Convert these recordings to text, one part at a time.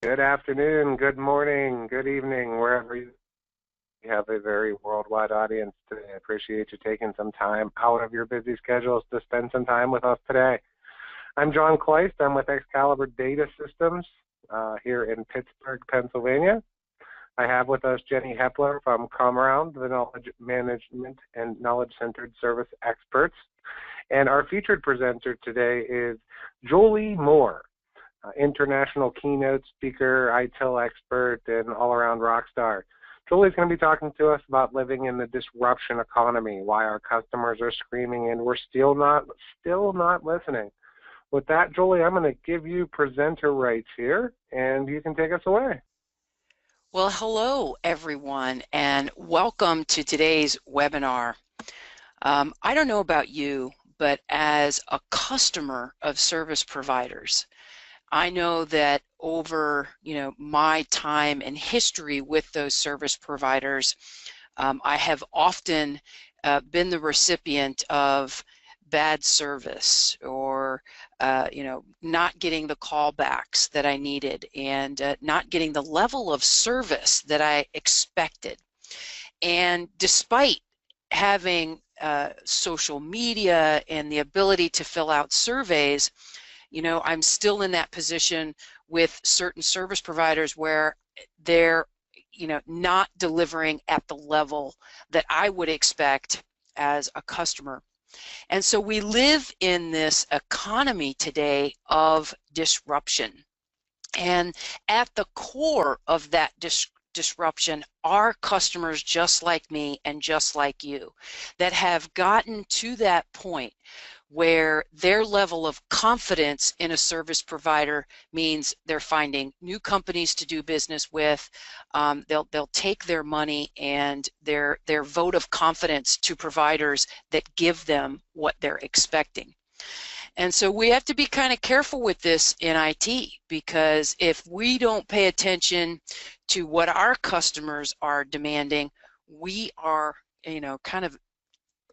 Good afternoon, good morning, good evening, wherever you have a very worldwide audience today. I appreciate you taking some time out of your busy schedules to spend some time with us today. I'm John Kleist. I'm with Excalibur Data Systems here in Pittsburgh, Pennsylvania. I have with us Jenny Hepler from ComAround, the Knowledge Management and Knowledge-Centered Service Experts. And our featured presenter today is L Mohr, international keynote speaker, ITIL expert, and all-around rock star. Julie's going to be talking to us about living in the disruption economy, why our customers are screaming and we're still not listening. With that, Julie, I'm going to give you presenter rights here, and you can take us away. Well, hello, everyone, and welcome to today's webinar. I don't know about you, but as a customer of service providers, I know that over my time and history with those service providers, I have often been the recipient of bad service or not getting the callbacks that I needed and not getting the level of service that I expected. And despite having social media and the ability to fill out surveys, I'm still in that position with certain service providers where they're not delivering at the level that I would expect as a customer. And so we live in this economy today of disruption. And at the core of that disruption are customers just like me and just like you that have gotten to that point where their level of confidence in a service provider means they're finding new companies to do business with. They'll take their money and their vote of confidence to providers that give them what they're expecting. And so we have to be kind of careful with this in IT, because if we don't pay attention to what our customers are demanding, we are kind of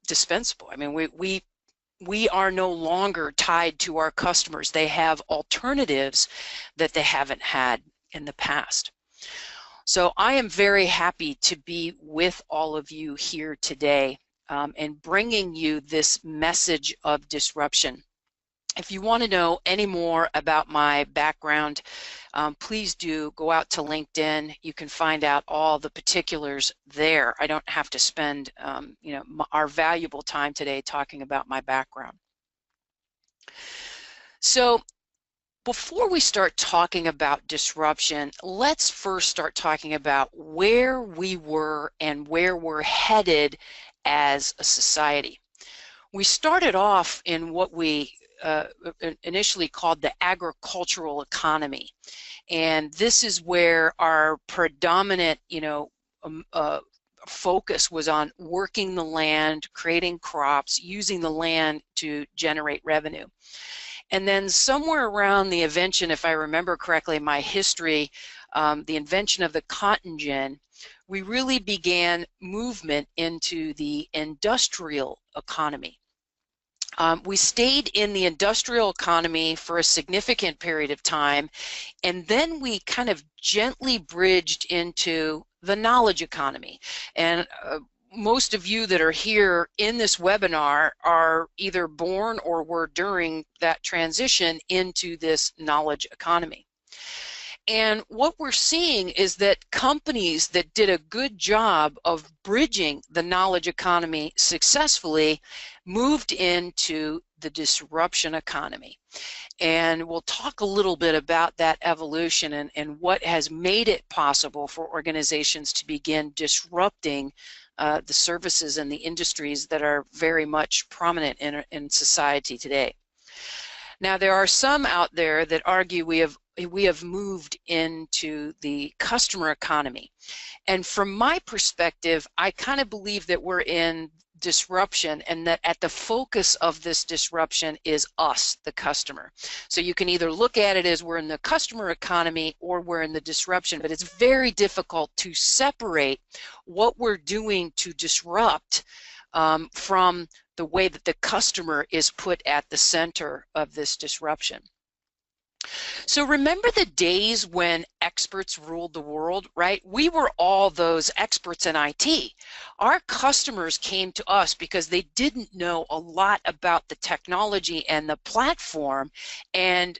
dispensable. I mean, we are no longer tied to our customers. They have alternatives that they haven't had in the past. So I am very happy to be with all of you here today and bringing you this message of disruption. If you want to know any more about my background, please do go out to LinkedIn. You can find out all the particulars there. I don't have to spend our valuable time today talking about my background. So before we start talking about disruption, let's first start talking about where we were and where we're headed as a society. We started off in what we initially called the agricultural economy, and this is where our predominant focus was on working the land, creating crops, using the land to generate revenue. And then somewhere around the invention, if I remember correctly, my history, the invention of the cotton gin, we really began movement into the industrial economy. We stayed in the industrial economy for a significant period of time, and then we kind of gently bridged into the knowledge economy. And most of you that are here in this webinar are either born or were during that transition into this knowledge economy. And what we're seeing is that companies that did a good job of bridging the knowledge economy successfully moved into the disruption economy. And we'll talk a little bit about that evolution and what has made it possible for organizations to begin disrupting the services and the industries that are very much prominent in society today. Now, there are some out there that argue we have moved into the customer economy. And from my perspective, I kind of believe that we're in disruption, and that at the focus of this disruption is us, the customer. So you can either look at it as we're in the customer economy or we're in the disruption, but it's very difficult to separate what we're doing to disrupt from the way that the customer is put at the center of this disruption. So remember the days when experts ruled the world, right? We were all those experts in IT. Our customers came to us because they didn't know a lot about the technology and the platform, and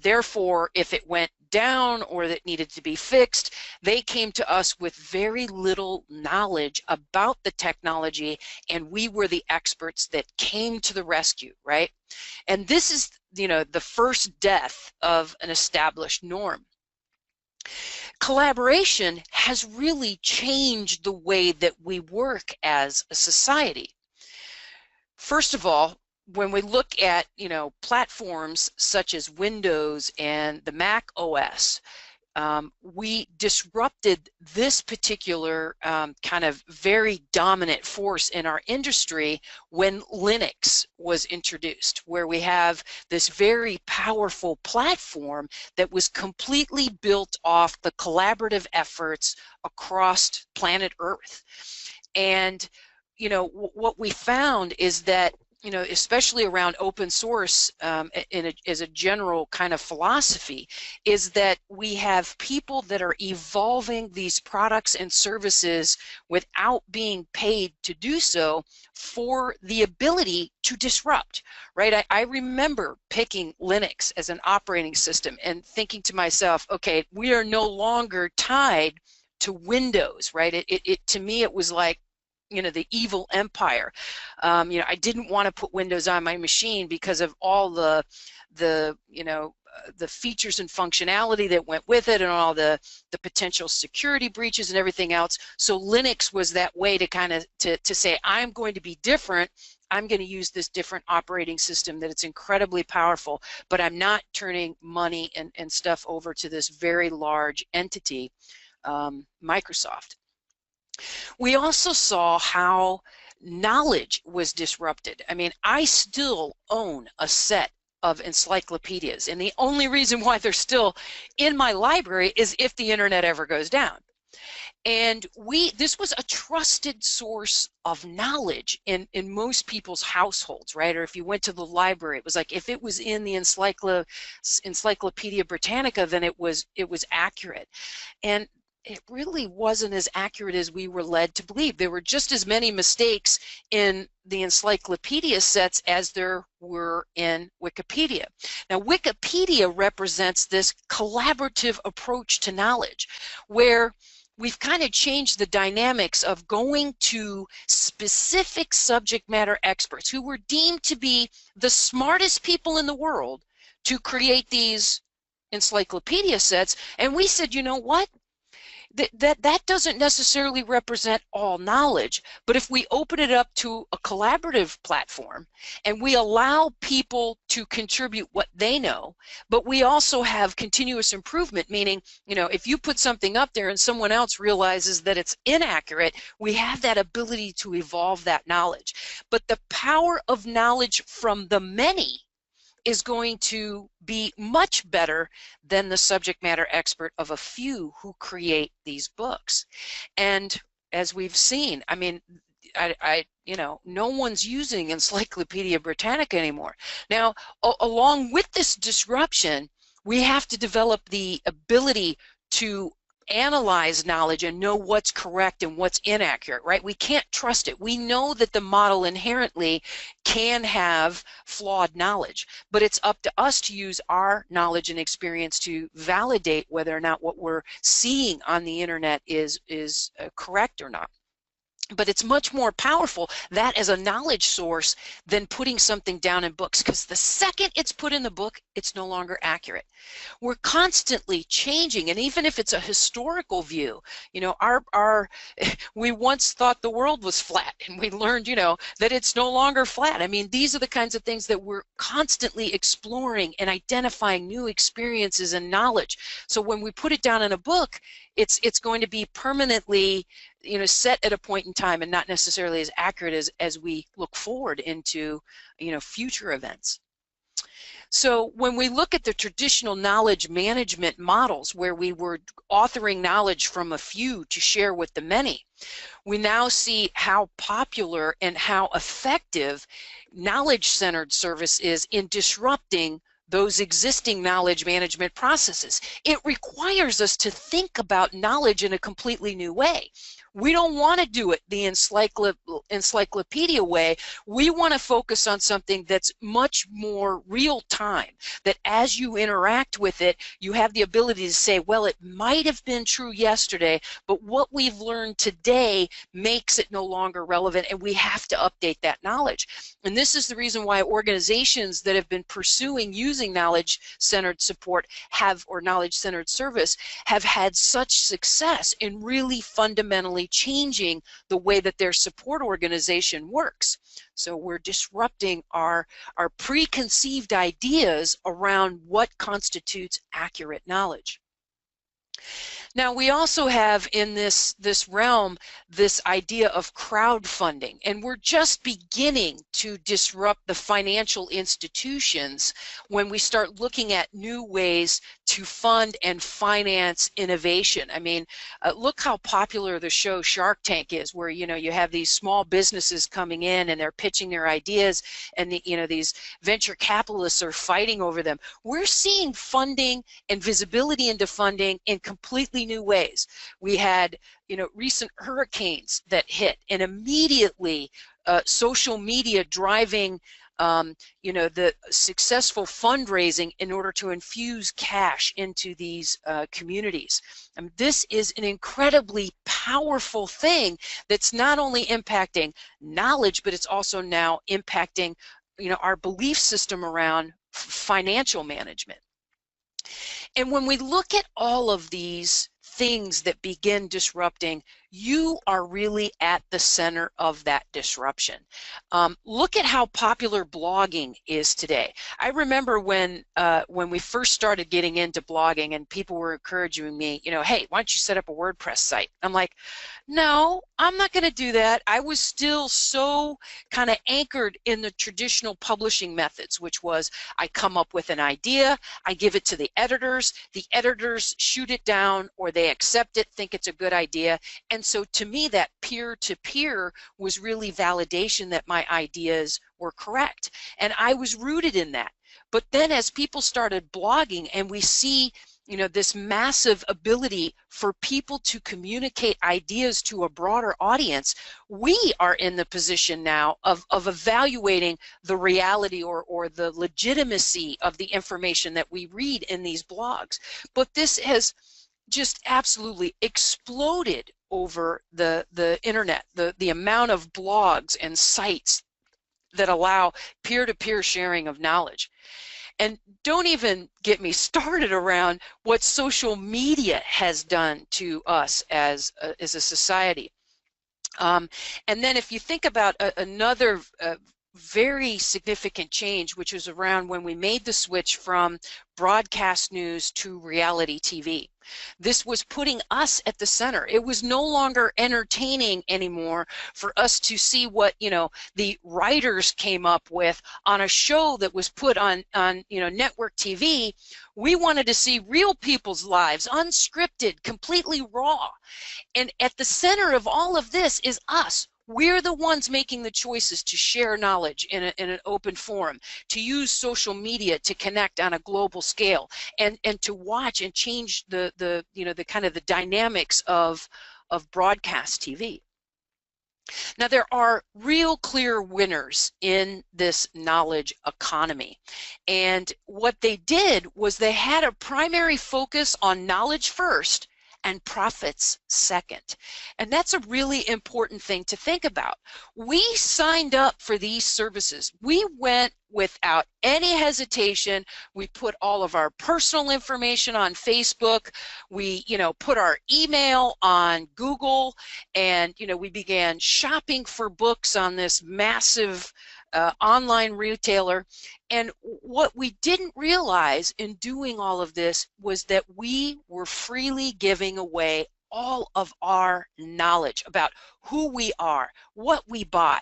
therefore, if it went down or that needed to be fixed, they came to us with very little knowledge about the technology, and we were the experts that came to the rescue, right? And this is, the first death of an established norm. Collaboration has really changed the way that we work as a society. First of all, when we look at, platforms such as Windows and the Mac OS, we disrupted this particular kind of very dominant force in our industry when Linux was introduced, where we have this very powerful platform that was completely built off the collaborative efforts across planet Earth. And what we found is that, especially around open source as a general kind of philosophy, is that we have people that are evolving these products and services without being paid to do so for the ability to disrupt, right? I remember picking Linux as an operating system and thinking to myself, okay, we are no longer tied to Windows, right? To me, it was like, the evil empire. I didn't want to put Windows on my machine because of all the features and functionality that went with it, and all the potential security breaches and everything else. So Linux was that way to kind of to say, I'm going to be different. I'm going to use this different operating system that it's incredibly powerful, but I'm not turning money and stuff over to this very large entity, Microsoft. We also saw how knowledge was disrupted. I mean, I still own a set of encyclopedias, and the only reason why they're still in my library is if the internet ever goes down. And this was a trusted source of knowledge in most people's households, right? Or if you went to the library, it was like if it was in the Encyclopedia Britannica, then it was accurate. And it really wasn't as accurate as we were led to believe. There were just as many mistakes in the encyclopedia sets as there were in Wikipedia. Now, Wikipedia represents this collaborative approach to knowledge, where we've kind of changed the dynamics of going to specific subject matter experts who were deemed to be the smartest people in the world to create these encyclopedia sets. And we said, you know what? That doesn't necessarily represent all knowledge, but if we open it up to a collaborative platform and we allow people to contribute what they know, but we also have continuous improvement, meaning, if you put something up there and someone else realizes that it's inaccurate, we have that ability to evolve that knowledge. But the power of knowledge from the many is going to be much better than the subject matter expert of a few who create these books. And as we've seen, I mean, no one's using Encyclopedia Britannica anymore. Now, along with this disruption, we have to develop the ability to analyze knowledge and know what's correct and what's inaccurate, right? We can't trust it. We know that the model inherently can have flawed knowledge, but it's up to us to use our knowledge and experience to validate whether or not what we're seeing on the internet is correct or not. But it's much more powerful, that as a knowledge source, than putting something down in books, because the second it's put in the book, it's no longer accurate. We're constantly changing, and even if it's a historical view, we once thought the world was flat, and we learned, that it's no longer flat. I mean, these are the kinds of things that we're constantly exploring and identifying new experiences and knowledge. So when we put it down in a book, it's going to be permanently set at a point in time and not necessarily as accurate as we look forward into future events. So when we look at the traditional knowledge management models, where we were authoring knowledge from a few to share with the many, we now see how popular and how effective knowledge-centered service is in disrupting those existing knowledge management processes. It requires us to think about knowledge in a completely new way. We don't want to do it the encyclopedia way. We want to focus on something that's much more real time, that as you interact with it, you have the ability to say, well, it might have been true yesterday, but what we've learned today makes it no longer relevant, and we have to update that knowledge. And this is the reason why organizations that have been pursuing using knowledge-centered support or knowledge-centered service have had such success in really fundamentally changing the way that their support organization works. So we're disrupting our preconceived ideas around what constitutes accurate knowledge. Now, we also have in this realm this idea of crowdfunding, and we're just beginning to disrupt the financial institutions when we start looking at new ways to fund and finance innovation. I mean, look how popular the show Shark Tank is, where you have these small businesses coming in and they're pitching their ideas, and these venture capitalists are fighting over them. We're seeing funding and visibility into funding in completely new ways. We had recent hurricanes that hit, and immediately social media driving the successful fundraising in order to infuse cash into these communities. And this is an incredibly powerful thing that's not only impacting knowledge, but it's also now impacting our belief system around financial management. And when we look at all of these things that begin disrupting, you are really at the center of that disruption. Look at how popular blogging is today. I remember when we first started getting into blogging and people were encouraging me, hey, why don't you set up a WordPress site? I'm like, no, I'm not going to do that. I was still so kind of anchored in the traditional publishing methods, which was I come up with an idea, I give it to the editors shoot it down, or they accept it, think it's a good idea. And so to me, that peer-to-peer was really validation that my ideas were correct. And I was rooted in that. But then as people started blogging and we see this massive ability for people to communicate ideas to a broader audience, we are in the position now of evaluating the reality or the legitimacy of the information that we read in these blogs. But this has just absolutely exploded over the internet, the amount of blogs and sites that allow peer-to-peer sharing of knowledge. And don't even get me started around what social media has done to us as a society. And then if you think about another very significant change, which was around when we made the switch from broadcast news to reality TV. This was putting us at the center. It was no longer entertaining anymore for us to see what the writers came up with on a show that was put on network TV. We wanted to see real people's lives, unscripted, completely raw. And at the center of all of this is us. We're the ones making the choices to share knowledge in an open forum, to use social media to connect on a global scale, and to watch and change the kind of the dynamics of broadcast TV. Now, there are real clear winners in this knowledge economy, and what they did was they had a primary focus on knowledge first and profits second. And that's a really important thing to think about. We signed up for these services. We went without any hesitation. We put all of our personal information on Facebook. We, put our email on Google, and, we began shopping for books on this massive online retailer. And what we didn't realize in doing all of this was that we were freely giving away all of our knowledge about who we are, what we buy,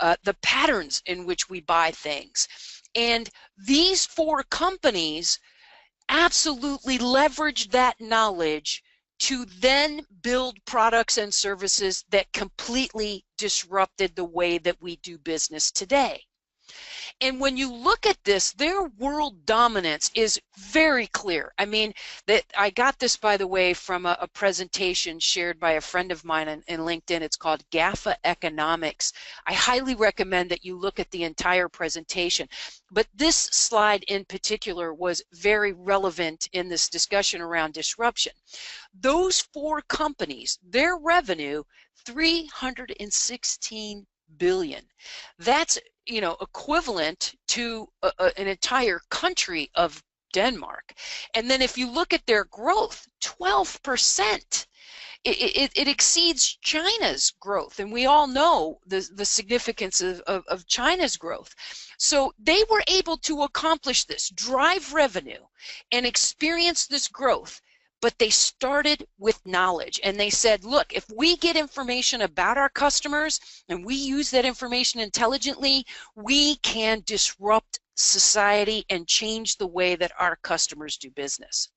the patterns in which we buy things. And these 4 companies absolutely leveraged that knowledge to then build products and services that completely disrupted the way that we do business today. And when you look at this, their world dominance is very clear. I mean, that I got this, by the way, from a presentation shared by a friend of mine in LinkedIn. It's called GAFA Economics. I highly recommend that you look at the entire presentation. But this slide in particular was very relevant in this discussion around disruption. Those four companies, their revenue, 316 billion. That's, you know, equivalent to an entire country of Denmark. And then if you look at their growth, 12%. It exceeds China's growth, and we all know the significance of China's growth. So they were able to accomplish this, drive revenue, and experience this growth. But they started with knowledge, and they said, look, if we get information about our customers and we use that information intelligently, we can disrupt society and change the way that our customers do business.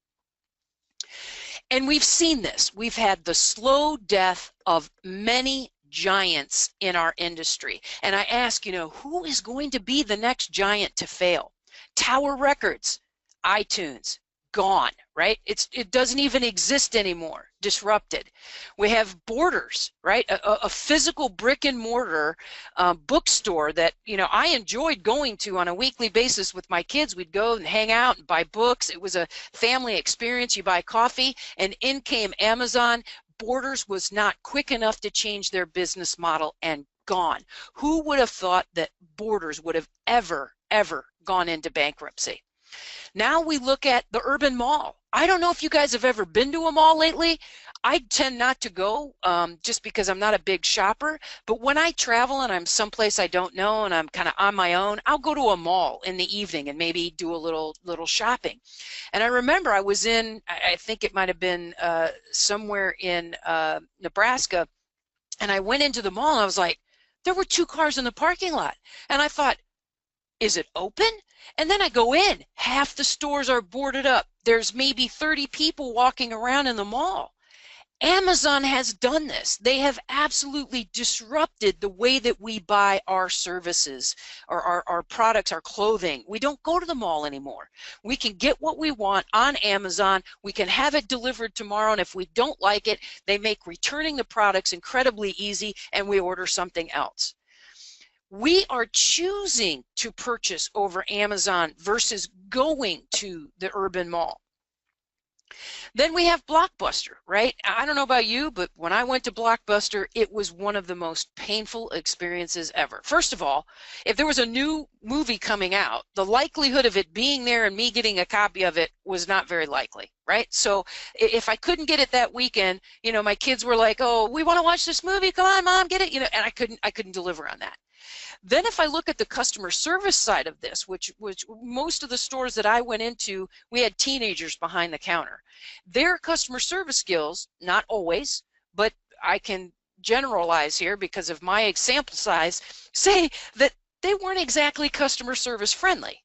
And we've seen this. We've had the slow death of many giants in our industry. And I ask, you know, who is going to be the next giant to fail? Tower Records, iTunes, gone, right? It doesn't even exist anymore, disrupted. We have Borders, right? A physical brick and mortar bookstore that, you know, I enjoyed going to on a weekly basis with my kids. We'd go and hang out and buy books. It was a family experience. You buy coffee, and in came Amazon. Borders was not quick enough to change their business model, and gone. Who would have thought that Borders would have ever gone into bankruptcy? Now we look at the urban mall. I don't know if you guys have ever been to a mall lately. I tend not to go just because I'm not a big shopper. But when I travel and I'm someplace I don't know and I'm kind of on my own, I'll go to a mall in the evening and maybe do a little shopping. And I remember I was in, I think it might have been somewhere in Nebraska, and I went into the mall and I was like, there were 2 cars in the parking lot. And I thought, is it open? And then I go in, half the stores are boarded up. There's maybe 30 people walking around in the mall. Amazon has done this. They have absolutely disrupted the way that we buy our services or our products, our clothing. We don't go to the mall anymore. We can get what we want on Amazon. We can have it delivered tomorrow, and if we don't like it, they make returning the products incredibly easy, and we order something else. We are choosing to purchase over Amazon versus going to the urban mall. Then we have Blockbuster, right? I don't know about you, but when I went to Blockbuster, it was one of the most painful experiences ever. First of all, if there was a new movie coming out, the likelihood of it being there and me getting a copy of it was not very likely, right? So if I couldn't get it that weekend, you know, my kids were like, "Oh, we want to watch this movie. Come on, Mom, get it." You know, and I couldn't deliver on that. Then if I look at the customer service side of this, which most of the stores that I went into, we had teenagers behind the counter. Their customer service skills, not always, but I can generalize here because of my sample size, say that they weren't exactly customer service friendly.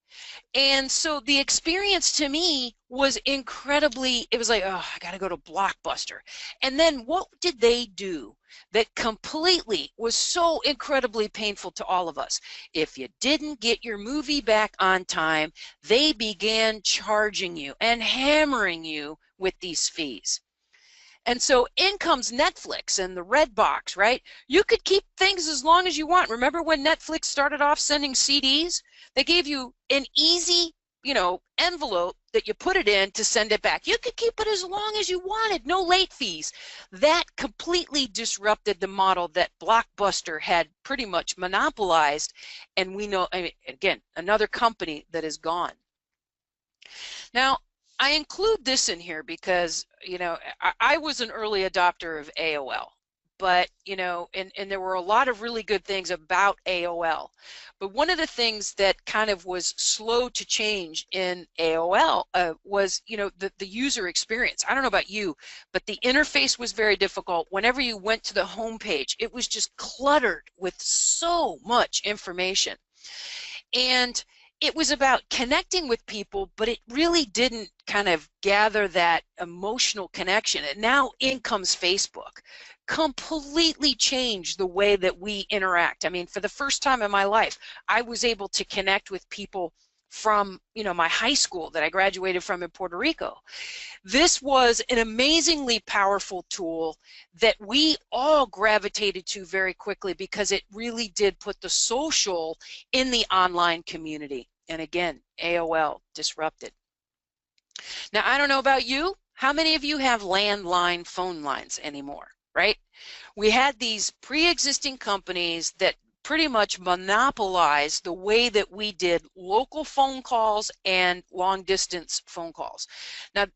And so the experience to me was incredibly, it was like, oh, I got to go to Blockbuster. And then what did they do that completely was so incredibly painful to all of us? If you didn't get your movie back on time, they began charging you and hammering you with these fees. And so in comes Netflix and the red box, right? You could keep things as long as you want. Remember when Netflix started off sending CDs? They gave you an easy, you know, envelope that you put it in to send it back. You could keep it as long as you wanted, no late fees. That completely disrupted the model that Blockbuster had pretty much monopolized. And we know, I mean, again, another company that is gone. Now, I include this in here because, you know, I was an early adopter of AOL, but, you know, and there were a lot of really good things about AOL. But one of the things that kind of was slow to change in AOL was, you know, the user experience. I don't know about you, but the interface was very difficult. Whenever you went to the home page, it was just cluttered with so much information. And it was about connecting with people, but it really didn't kind of gather that emotional connection. And now in comes Facebook. Completely changed the way that we interact. I mean, for the first time in my life, I was able to connect with people from, my high school that I graduated from in Puerto Rico. This was an amazingly powerful tool that we all gravitated to very quickly because it really did put the social in the online community. And again, AOL disrupted. Now, I don't know about you. How many of you have landline phone lines anymore, right? We had these pre-existing companies that pretty much monopolized the way that we did local phone calls and long distance phone calls.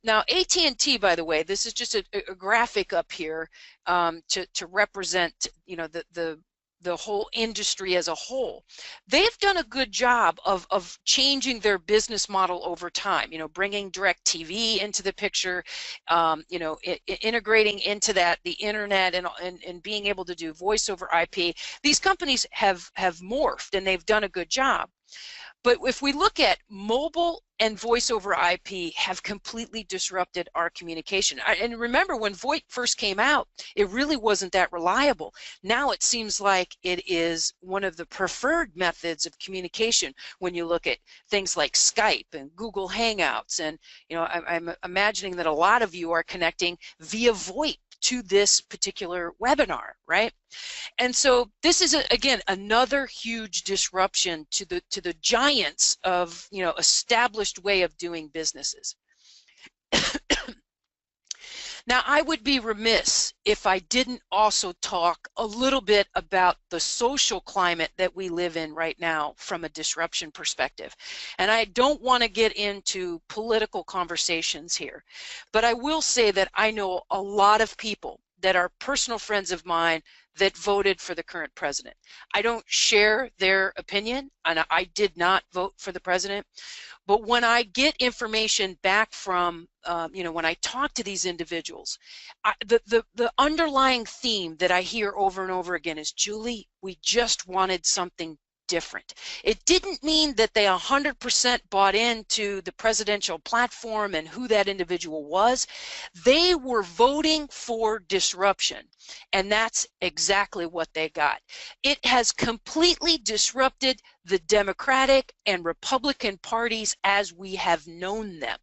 Now AT&T, by the way, this is just a graphic up here to represent, the whole industry as a whole. They've done a good job of changing their business model over time, bringing DirecTV into the picture, integrating into that the internet and being able to do voice over IP. These companies have morphed and they've done a good job. But if we look at mobile and voice over IP have completely disrupted our communication. And remember, when VoIP first came out, it really wasn't that reliable. Now it seems like it is one of the preferred methods of communication when you look at things like Skype and Google Hangouts. And I'm imagining that a lot of you are connecting via VoIP to this particular webinar, right? And so this is again another huge disruption to the giants of established way of doing businesses. Now, I would be remiss if I didn't also talk a little bit about the social climate that we live in right now from a disruption perspective. And I don't want to get into political conversations here, but I will say that I know a lot of people that are personal friends of mine that voted for the current president. I don't share their opinion, and I did not vote for the president. But when I get information back from, when I talk to these individuals, the underlying theme that I hear over and over again is, Julie, we just wanted something different. It didn't mean that they 100% bought into the presidential platform and who that individual was. They were voting for disruption, and that's exactly what they got. It has completely disrupted the Democratic and Republican parties as we have known them.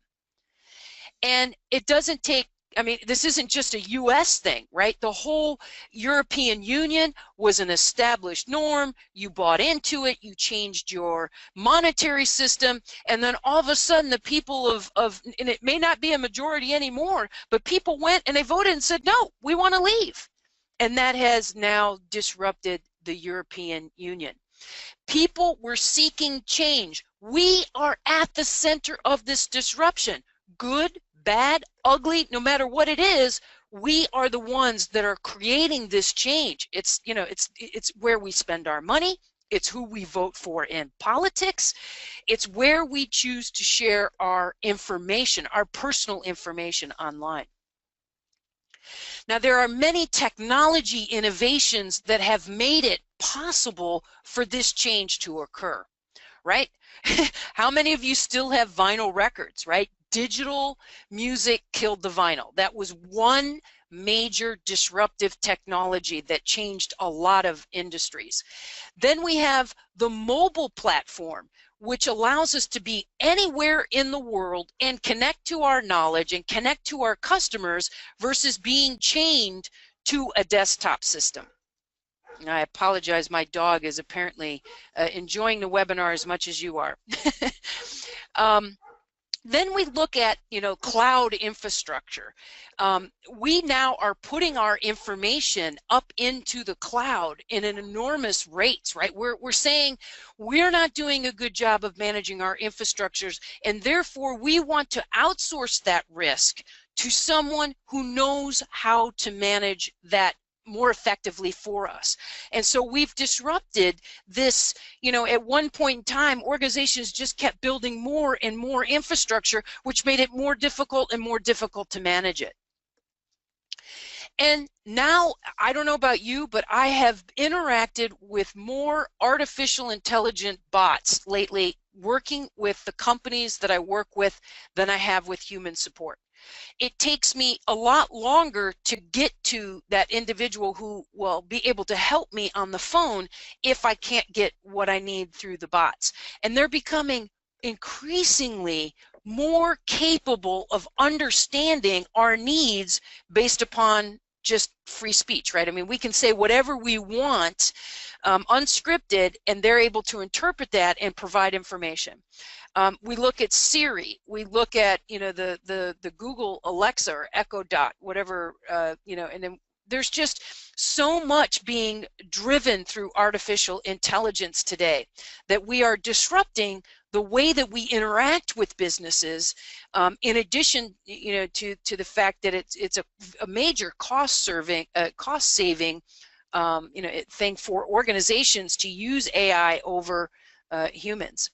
And it doesn't take, this isn't just a US thing, right? The whole European Union was an established norm. You bought into it, you changed your monetary system, and then all of a sudden the people and it may not be a majority anymore, but people went and they voted and said, no, we want to leave. And that has now disrupted the European Union. People were seeking change. We are at the center of this disruption. Good, bad, ugly, no matter what it is, we are the ones that are creating this change. It's where we spend our money. It's who we vote for in politics. It's where we choose to share our information, our personal information online. Now, there are many technology innovations that have made it possible for this change to occur, right? How many of you still have vinyl records, right? Digital music killed the vinyl. That was one major disruptive technology that changed a lot of industries. Then we have the mobile platform, which allows us to be anywhere in the world and connect to our knowledge and connect to our customers versus being chained to a desktop system. And I apologize, my dog is apparently enjoying the webinar as much as you are. Then we look at, cloud infrastructure. We now are putting our information up into the cloud in an enormous rates, right? We're saying we're not doing a good job of managing our infrastructures, and therefore we want to outsource that risk to someone who knows how to manage that more effectively for us. And so we've disrupted this, at one point in time, organizations just kept building more and more infrastructure, which made it more difficult and more difficult to manage it. And now, I don't know about you, but I have interacted with more artificial intelligent bots lately working with the companies that I work with than I have with human support. It takes me a lot longer to get to that individual who will be able to help me on the phone if I can't get what I need through the bots. And they're becoming increasingly more capable of understanding our needs based upon just free speech, right? I mean, we can say whatever we want, unscripted, and they're able to interpret that and provide information. We look at Siri, we look at, you know, the Google Alexa or Echo Dot, whatever, you know, and then there's just so much being driven through artificial intelligence today that we are disrupting the way that we interact with businesses, in addition, you know, to the fact that it's a major cost-saving, you know, thing for organizations to use AI over humans.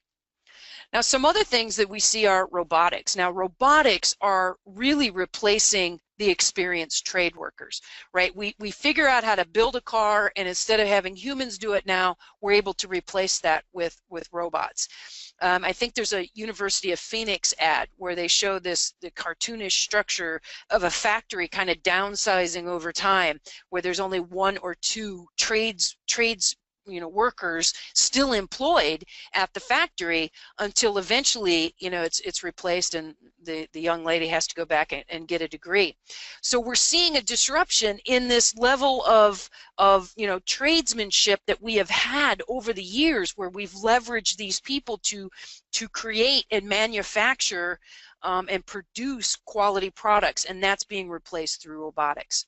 Now, some other things that we see are robotics. Now, robotics are really replacing the experienced trade workers, right? We figure out how to build a car, and instead of having humans do it now, we're able to replace that with robots. I think there's a University of Phoenix ad where they show the cartoonish structure of a factory kind of downsizing over time, where there's only one or two trades you know, workers still employed at the factory until eventually, you know, it's replaced and the young lady has to go back and get a degree. So we're seeing a disruption in this level of you know, tradesmanship that we have had over the years, where we've leveraged these people to create and manufacture and produce quality products, and that's being replaced through robotics.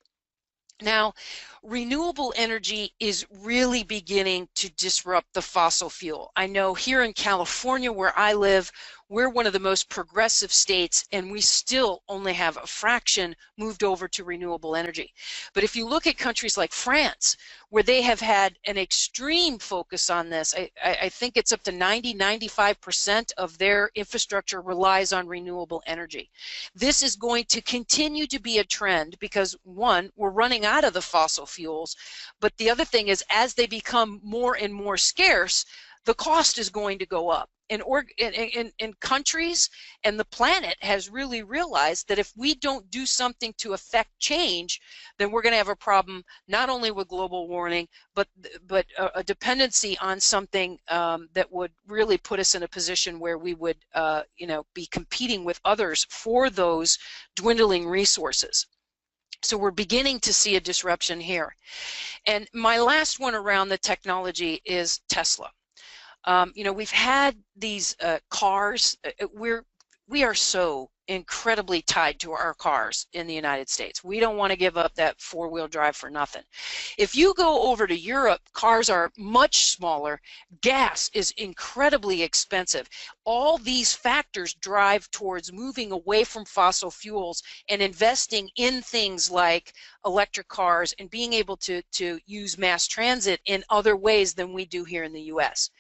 Now, renewable energy is really beginning to disrupt the fossil fuel. I know here in California, where I live, we're one of the most progressive states, and we still only have a fraction moved over to renewable energy. But if you look at countries like France, where they have had an extreme focus on this, I think it's up to 90–95% of their infrastructure relies on renewable energy. This is going to continue to be a trend because, one, we're running out of the fossil fuels, but the other thing is, as they become more and more scarce, the cost is going to go up. In countries, and the planet has really realized that if we don't do something to affect change, then we're going to have a problem not only with global warming, but a dependency on something that would really put us in a position where we would you know, be competing with others for those dwindling resources. So we're beginning to see a disruption here. And my last one around the technology is Tesla. You know, we've had these cars. We are so incredibly tied to our cars in the United States. We don't want to give up that four-wheel drive for nothing. If you go over to Europe, cars are much smaller. Gas is incredibly expensive. All these factors drive towards moving away from fossil fuels and investing in things like electric cars and being able to use mass transit in other ways than we do here in the US.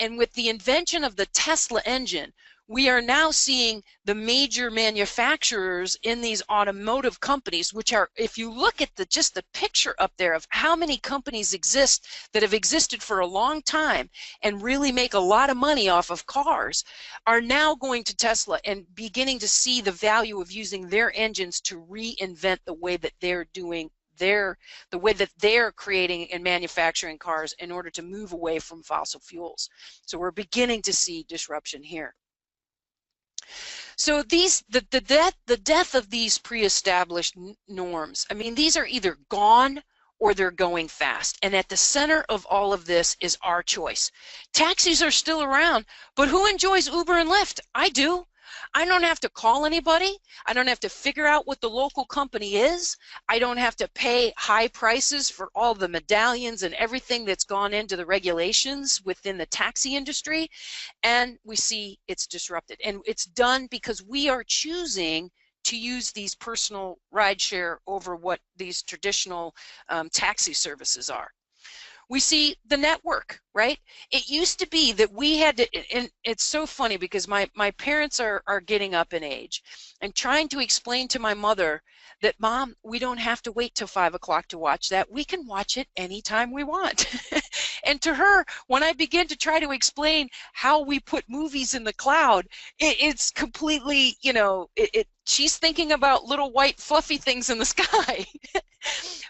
And with the invention of the Tesla engine, we are now seeing the major manufacturers in these automotive companies, which are, if you look at just the picture up there of how many companies exist that have existed for a long time and really make a lot of money off of cars, are now going to Tesla and beginning to see the value of using their engines to reinvent the way that they're doing the way that they're creating and manufacturing cars in order to move away from fossil fuels. So we're beginning to see disruption here. So the death of these pre-established norms, I mean, these are either gone or they're going fast. And at the center of all of this is our choice. Taxis are still around, but who enjoys Uber and Lyft? I do. I don't have to call anybody. I don't have to figure out what the local company is. I don't have to pay high prices for all the medallions and everything that's gone into the regulations within the taxi industry. And we see it's disrupted. And it's done because we are choosing to use these personal rideshare over what these traditional taxi services are. we see the network, right? It used to be that we had to, and it's so funny because my parents are getting up in age, and trying to explain to my mother that, Mom, we don't have to wait till 5 o'clock to watch that. We can watch it anytime we want. And to her, when I begin to try to explain how we put movies in the cloud, it's completely, she's thinking about little white fluffy things in the sky.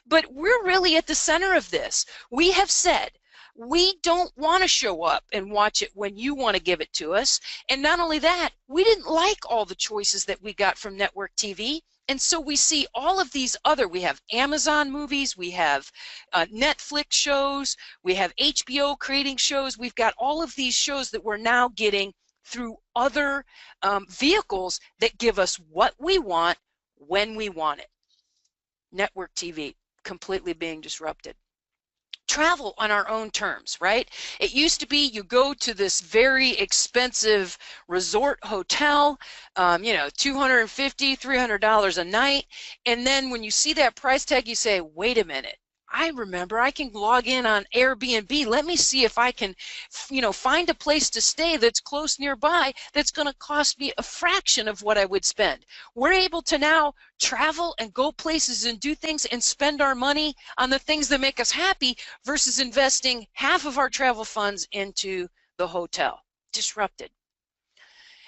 But we're really at the center of this. We have said, we don't want to show up and watch it when you want to give it to us. And not only that, we didn't like all the choices that we got from network TV. And so we see all of these other, we have Amazon movies, we have Netflix shows, we have HBO creating shows. We've got all of these shows that we're now getting through other vehicles that give us what we want when we want it. Network TV completely being disrupted. Travel on our own terms, right? It used to be you go to this very expensive resort hotel, $250, $300 a night, and then when you see that price tag, you say, wait a minute. I remember I can log in on Airbnb. Let me see if I can, find a place to stay that's close nearby that's going to cost me a fraction of what I would spend. We're able to now travel and go places and do things and spend our money on the things that make us happy versus investing half of our travel funds into the hotel. Disrupted.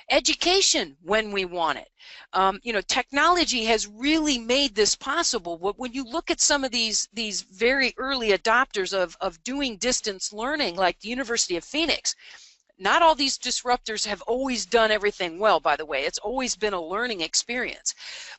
Education when we want it. Technology has really made this possible. But when you look at some of these very early adopters of doing distance learning, like the University of Phoenix, not all these disruptors have always done everything well, by the way. It's always been a learning experience.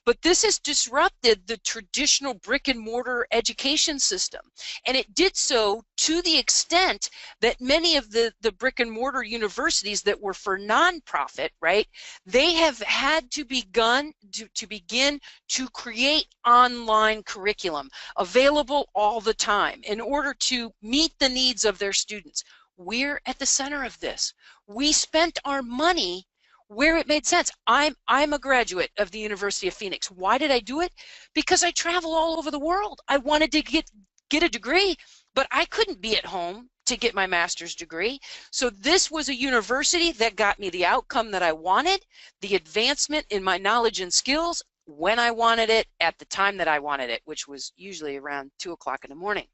But this has disrupted the traditional brick and mortar education system. And it did so to the extent that many of the brick and mortar universities that were for nonprofit, right, they have had to begin to create online curriculum available all the time in order to meet the needs of their students. We're at the center of this. We spent our money where it made sense. I'm a graduate of the University of Phoenix. Why did I do it? Because I travel all over the world. I wanted to get a degree, but I couldn't be at home to get my master's degree. So this was a university that got me the outcome that I wanted, the advancement in my knowledge and skills when I wanted it, at the time that I wanted it, which was usually around 2 o'clock in the morning.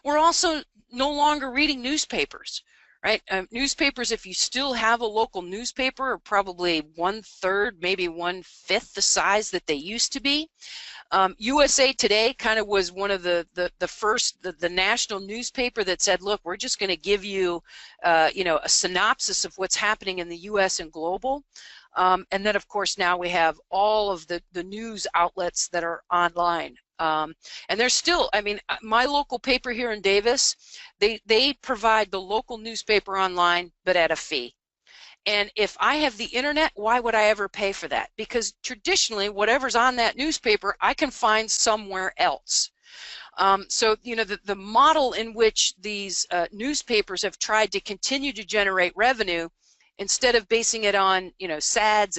We're also no longer reading newspapers, right? Newspapers, if you still have a local newspaper, are probably 1/3, maybe 1/5 the size that they used to be. USA Today kind of was one of the first, the national newspaper that said, look, we're just going to give you, a synopsis of what's happening in the U.S. and global. And then, of course, now we have all of the news outlets that are online. And there's still, my local paper here in Davis, they provide the local newspaper online, but at a fee. And if I have the internet, why would I ever pay for that? Because traditionally, whatever's on that newspaper, I can find somewhere else. So, the model in which these newspapers have tried to continue to generate revenue, instead of basing it on, SADs,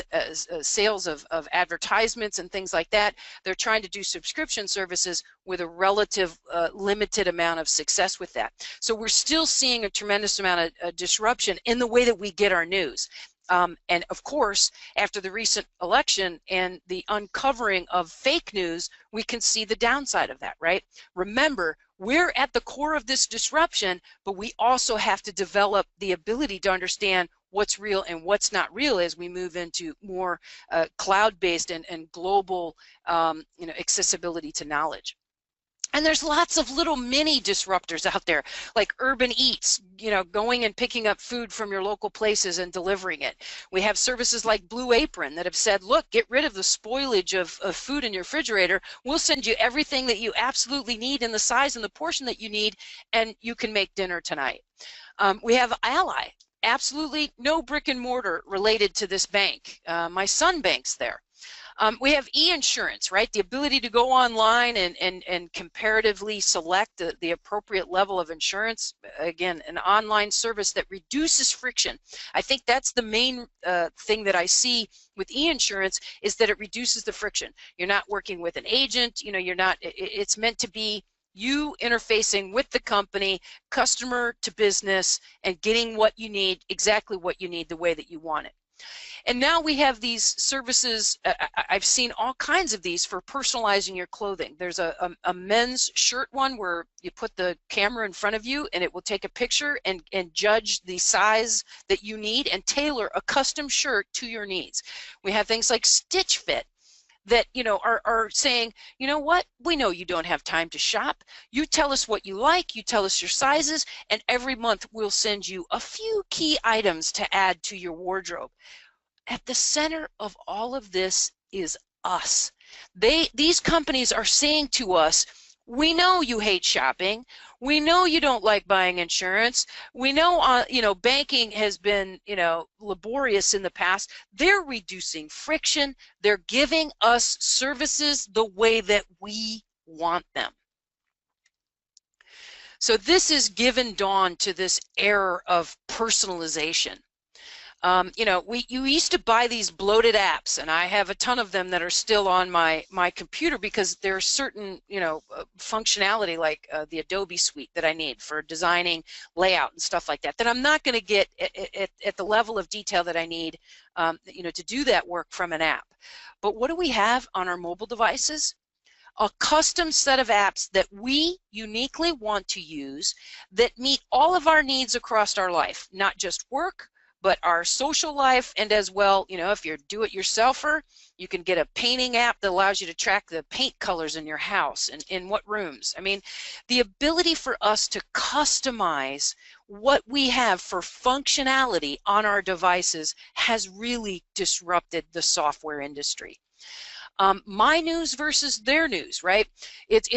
sales of advertisements and things like that, they're trying to do subscription services with a relative limited amount of success with that. So we're still seeing a tremendous amount of disruption in the way that we get our news. And of course, after the recent election and the uncovering of fake news, we can see the downside of that, right? Remember, we're at the core of this disruption, but we also have to develop the ability to understand what's real and what's not real as we move into more cloud-based and global accessibility to knowledge. And there's lots of little mini disruptors out there, like Urban Eats, going and picking up food from your local places and delivering it. We have services like Blue Apron that have said, look, get rid of the spoilage of food in your refrigerator. We'll send you everything that you absolutely need in the size and the portion that you need, and you can make dinner tonight. We have Ally. Absolutely no brick and mortar related to this bank. My son banks there. We have e-insurance, right? The ability to go online and comparatively select the appropriate level of insurance. Again, an online service that reduces friction. I think that's the main thing that I see with e-insurance, is that it reduces the friction. You're not working with an agent, you're not, it's meant to be you interfacing with the company, customer to business, and getting what you need, exactly what you need, the way that you want it. And now we have these services. I've seen all kinds of these for personalizing your clothing. There's a men's shirt one where you put the camera in front of you and it will take a picture and judge the size that you need and tailor a custom shirt to your needs. We have things like Stitch Fit that, you know, are saying, you know what, we know you don't have time to shop. You tell us what you like, you tell us your sizes, and every month we'll send you a few key items to add to your wardrobe. At the center of all of this is us. These companies are saying to us, we know you hate shopping. We know you don't like buying insurance. We know, you know, banking has been, you know, laborious in the past. They're reducing friction. They're giving us services the way that we want them. So this is given dawn to this era of personalization. You know, you used to buy these bloated apps, and I have a ton of them that are still on my computer because there's certain, you know, functionality like the Adobe suite that I need for designing layout and stuff like that I'm not going to get at the level of detail that I need, you know, to do that work from an app. But what do we have on our mobile devices? A custom set of apps that we uniquely want to use that meet all of our needs across our life, not just work, but our social life, and as well, you know, if you're do-it-yourselfer, you can get a painting app that allows you to track the paint colors in your house and in what rooms. I mean, the ability for us to customize what we have for functionality on our devices has really disrupted the software industry. My news versus their news, right? It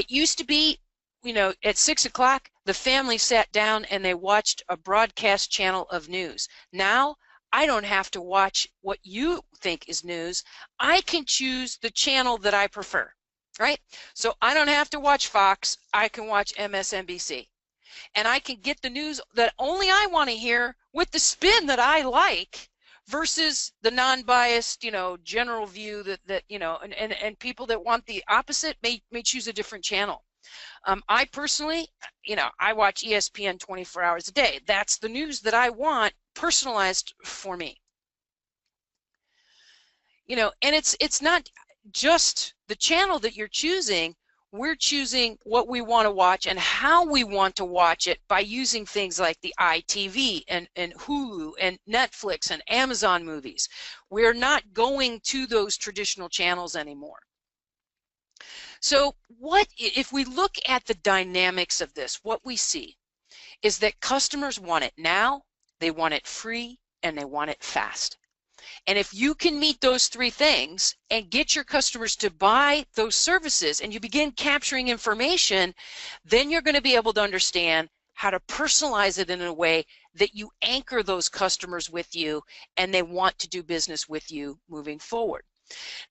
used to be, you know, at 6 o'clock, the family sat down and they watched a broadcast channel of news. Now, I don't have to watch what you think is news. I can choose the channel that I prefer, right? So I don't have to watch Fox. I can watch MSNBC. And I can get the news that only I want to hear with the spin that I like versus the non-biased, you know, general view that you know, and people that want the opposite may choose a different channel. I personally, you know, I watch ESPN 24 hours a day. That's the news that I want personalized for me. You know, and it's not just the channel that you're choosing. We're choosing what we want to watch and how we want to watch it by using things like the ITV and Hulu and Netflix and Amazon movies. We're not going to those traditional channels anymore. So what if we look at the dynamics of this, what we see is that customers want it now, they want it free, and they want it fast. And if you can meet those three things and get your customers to buy those services and you begin capturing information, then you're going to be able to understand how to personalize it in a way that you anchor those customers with you and they want to do business with you moving forward.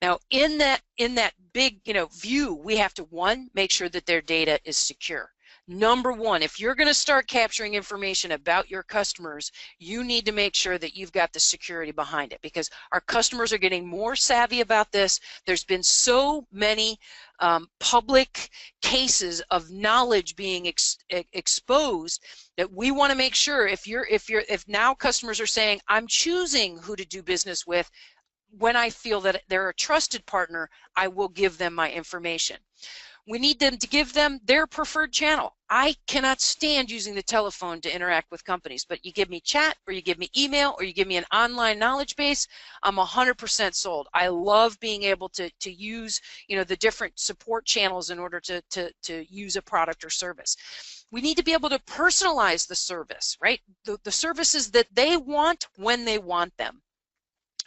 Now, in that big, you know, view, we have to, one, make sure that their data is secure. Number one, if you're going to start capturing information about your customers, you need to make sure that you've got the security behind it, because our customers are getting more savvy about this. There's been so many public cases of knowledge being exposed that we want to make sure if now customers are saying, I'm choosing who to do business with, when I feel that they're a trusted partner, I will give them my information. We need them to give them their preferred channel. I cannot stand using the telephone to interact with companies, but you give me chat, or you give me email, or you give me an online knowledge base, I'm 100% sold. I love being able to use, you know, the different support channels in order to use a product or service. We need to be able to personalize the service, right? The services that they want when they want them.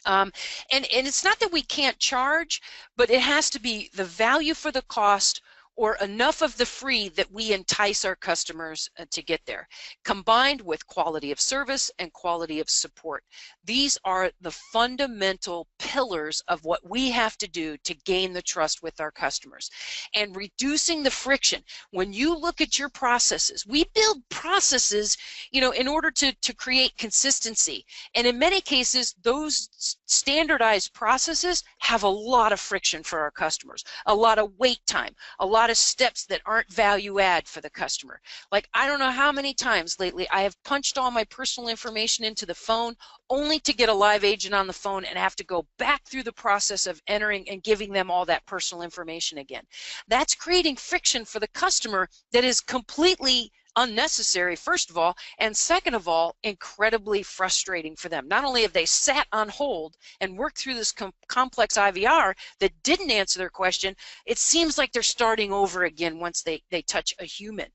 And it's not that we can't charge, but it has to be the value for the cost or enough of the free that we entice our customers to get there, combined with quality of service and quality of support. These are the fundamental pillars of what we have to do to gain the trust with our customers. And reducing the friction. When you look at your processes, we build processes, you know, in order to create consistency. And in many cases, those standardized processes have a lot of friction for our customers, a lot of wait time, a lot lot of steps that aren't value add for the customer. Like, I don't know how many times lately I have punched all my personal information into the phone only to get a live agent on the phone and have to go back through the process of entering and giving them all that personal information again. That's creating friction for the customer that is completely unnecessary, first of all, and second of all, incredibly frustrating for them. Not only have they sat on hold and worked through this complex IVR that didn't answer their question, it seems like they're starting over again once they touch a human.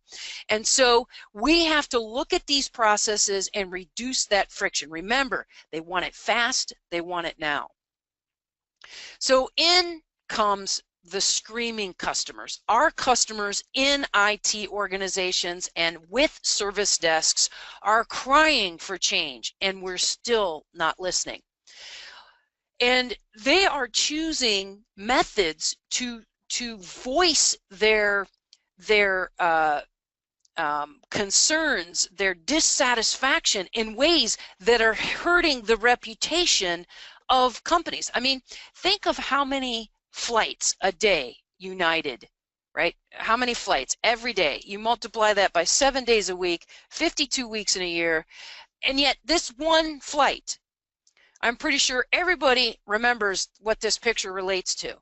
And so we have to look at these processes and reduce that friction. Remember, they want it fast, they want it now. So in comes the screaming customers. Our customers in IT organizations and with service desks are crying for change, and we're still not listening. And they are choosing methods to voice their concerns, their dissatisfaction in ways that are hurting the reputation of companies. I mean, think of how many flights a day United, right? How many flights every day? You multiply that by 7 days a week, 52 weeks in a year, and yet this one flight, I'm pretty sure everybody remembers what this picture relates to.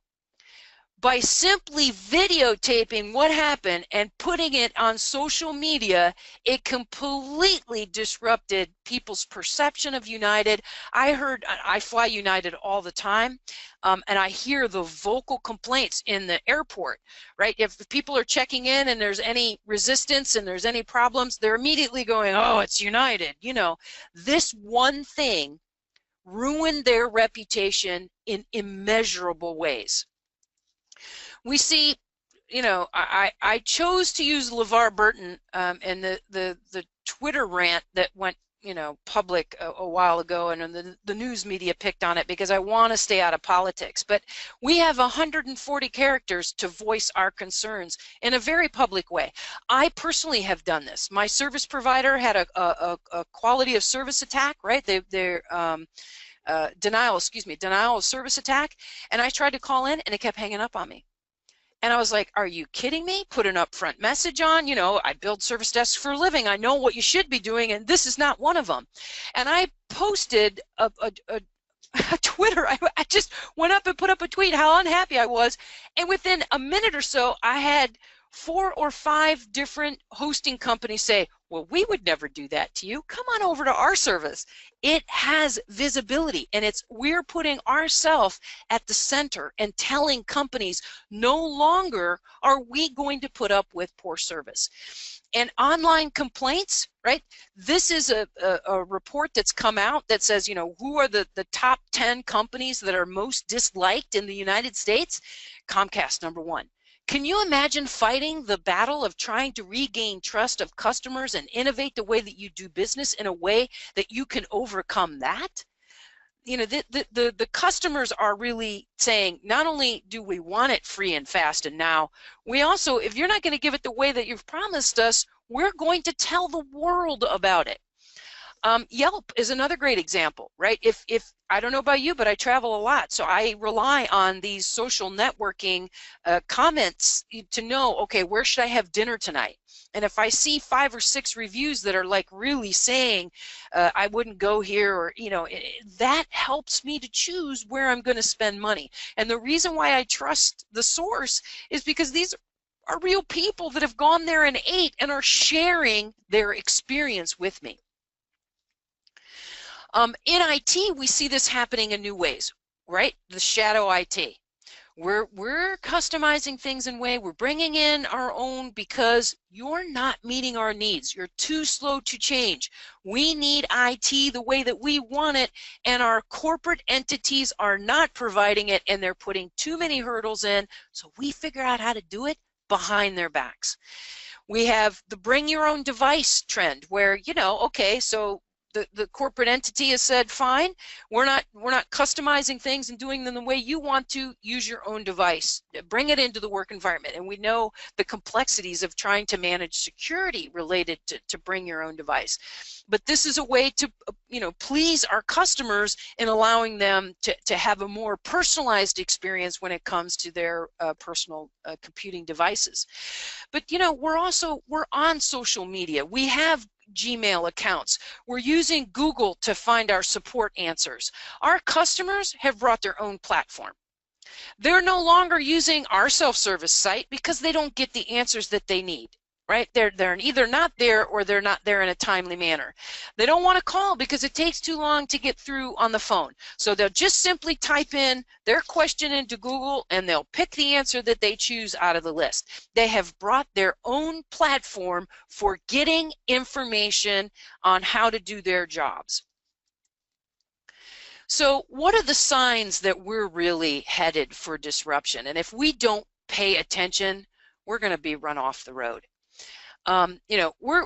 By simply videotaping what happened and putting it on social media, it completely disrupted people's perception of United. I fly United all the time, and I hear the vocal complaints in the airport, right? If people are checking in and there's any resistance and there's any problems, they're immediately going, oh, it's United. You know, this one thing ruined their reputation in immeasurable ways. We see, you know, I chose to use LeVar Burton and the Twitter rant that went, you know, public a while ago, and the news media picked on it because I want to stay out of politics. But we have 140 characters to voice our concerns in a very public way. I personally have done this. My service provider had a quality of service attack, right? Denial of service attack, and I tried to call in and it kept hanging up on me. And I was like, are you kidding me? Put an upfront message on, you know, I build service desks for a living. I know what you should be doing, and this is not one of them. And I posted a Twitter, I just went up and put up a tweet how unhappy I was. And within a minute or so, I had 4 or 5 different hosting companies say, well, we would never do that to you. Come on over to our service. It has visibility, and we're putting ourselves at the center and telling companies no longer are we going to put up with poor service. And online complaints, right? This is a report that's come out that says, you know, who are the top 10 companies that are most disliked in the United States? Comcast, number 1. Can you imagine fighting the battle of trying to regain trust of customers and innovate the way that you do business in a way that you can overcome that? You know, the customers are really saying, not only do we want it free and fast and now, we also, if you're not going to give it the way that you've promised us, we're going to tell the world about it. Yelp is another great example, right? If I don't know about you, but I travel a lot, so I rely on these social networking comments to know, okay, where should I have dinner tonight? And if I see 5 or 6 reviews that are like really saying I wouldn't go here, or you know, that helps me to choose where I'm going to spend money. And the reason why I trust the source is because these are real people that have gone there and ate and are sharing their experience with me. In IT, we see this happening in new ways, right? The shadow IT. We're customizing things in a way, we're bringing in our own because you're not meeting our needs. You're too slow to change. We need IT the way that we want it, and our corporate entities are not providing it, and they're putting too many hurdles in, so we figure out how to do it behind their backs. We have the bring your own device trend where, you know, okay, so the corporate entity has said, fine, we're not customizing things and doing them the way you want to. Use your own device, bring it into the work environment. And we know the complexities of trying to manage security related to bring your own device. But this is a way to, please our customers in allowing them to have a more personalized experience when it comes to their personal computing devices. But we're on social media. We have Gmail accounts. We're using Google to find our support answers. Our customers have brought their own platform. They're no longer using our self-service site because they don't get the answers that they need. Right? They're either not there or they're not there in a timely manner. They don't want to call because it takes too long to get through on the phone. So they'll just simply type in their question into Google and they'll pick the answer that they choose out of the list. They have brought their own platform for getting information on how to do their jobs. So what are the signs that we're really headed for disruption? And if we don't pay attention, we're going to be run off the road.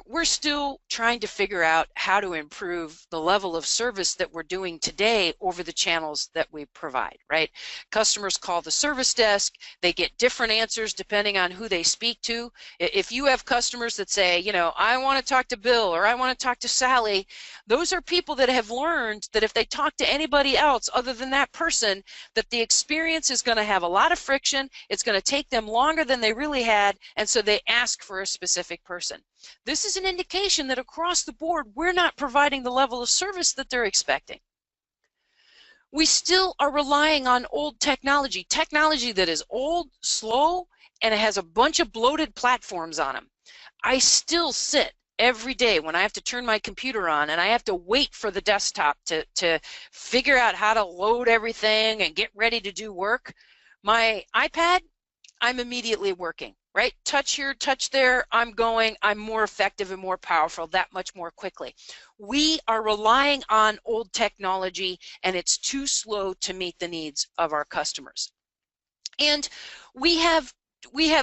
We're still trying to figure out how to improve the level of service that we're doing today over the channels that we provide, right? Customers call the service desk, they get different answers depending on who they speak to. If you have customers that say, I want to talk to Bill or I want to talk to Sally, those are people that have learned that if they talk to anybody else other than that person, that the experience is going to have a lot of friction, it's going to take them longer than they really had, and so they ask for a specific person. This is an indication that across the board we're not providing the level of service that they're expecting. We still are relying on old technology that is old, slow, and it has a bunch of bloated platforms on them. I still sit every day when I have to turn my computer on and I have to wait for the desktop to figure out how to load everything and get ready to do work. My iPad, I'm immediately working. Right? Touch here, touch there, I'm more effective and more powerful that much more quickly. We are relying on old technology and it's too slow to meet the needs of our customers. And we have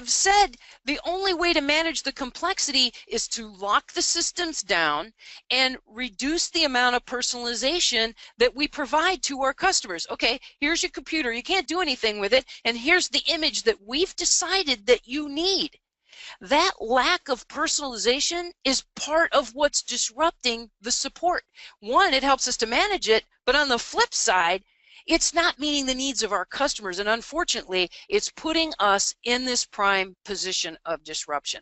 said the only way to manage the complexity is to lock the systems down and reduce the amount of personalization that we provide to our customers. Okay, here's your computer, you can't do anything with it, and here's the image that we've decided that you need. That lack of personalization is part of what's disrupting the support. One, it helps us to manage it, but on the flip side, it's not meeting the needs of our customers, and unfortunately, it's putting us in this prime position of disruption.